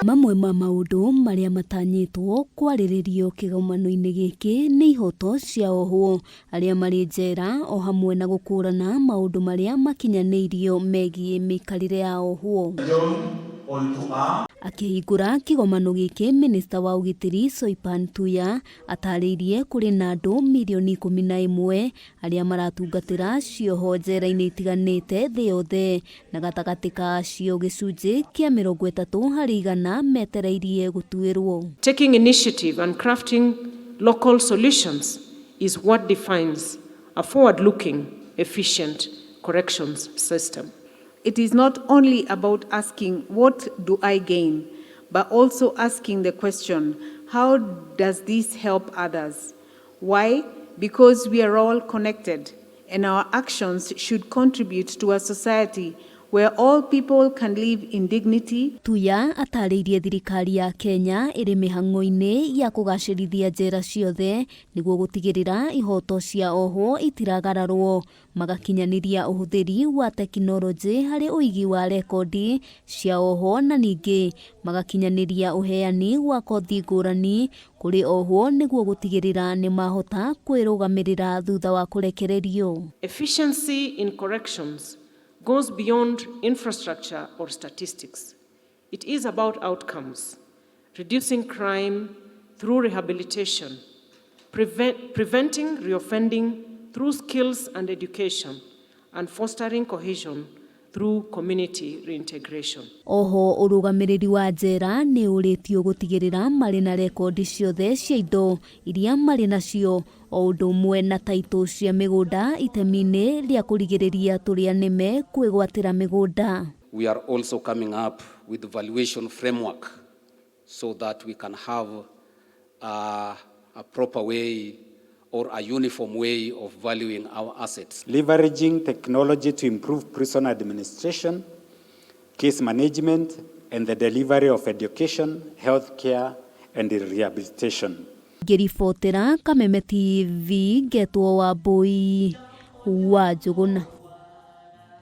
Mamwe ma maundu maria matanyitwo kwarĩrĩrio kĩgomano-inĩ gĩkĩ nĩ ihoto cia ohwo aria marĩ njera o hamwe na gũkũrana maundu maria makinyanĩirio megiĩ mĩikarĩre ya ohwo. Akĩhingũra kĩgomano gĩkĩ, minista wa ũgitĩri Soipan Tuya atarĩirie kũrĩ na andũ milioni 11 arĩa maratungatĩra cioho njera-inĩ itiganĩte thĩ yothe, na gatagatĩ ka acio gĩcunjĩ kĩa 30% metereirie gũtuĩrwo. Taking initiative and crafting local solutions is what defines a forward-looking, efficient corrections system. It is not only about asking, what do I gain, but also asking the question, how does this help others? Why? Because we are all connected, and our actions should contribute to a society where all people can live in dignity. Tuya atarĩirie thirikari ya Kenya ĩrĩ mĩhang'o-inĩ ya kũgacĩrithia njera ciothe nĩguo gũtigĩrĩra ihoto cia ohwo itiragararwo, magakinyanĩria ũhũthĩri wa tekinoronjĩ harĩ ũigi wa rekondi cia ohwo, na ningĩ magakinyanĩria ũheani wa kothi ngũrani kũrĩ ohwo nĩguo gũtigĩrĩra nĩ mahota kwĩrũgamĩrĩra thutha wa kũrekererio. Efficiency in corrections goes beyond infrastructure or statistics. It is about outcomes, reducing crime through rehabilitation, preventing reoffending through skills and education, and fostering cohesion through community reintegration. Oho ũrũgamĩrĩri wa njera nĩ ũrĩtio gũtigĩrĩra marĩ na rekondi ciothe cia indo iria marĩ nacio, o ũndũ ũmwe na taitũ cia mĩgũnda itemi-inĩ rĩa kũrigĩrĩria tũrĩa nĩme kwĩgwatĩra mĩgũnda. We are also coming up with the valuation framework so that we can have a proper way or a uniform way of valuing our assets. Leveraging technology to improve prison administration, case management, and the delivery of education, healthcare, and rehabilitation. Ngĩribotera Kameme TV, Ngetwo wa Mbui wa Njũgũna.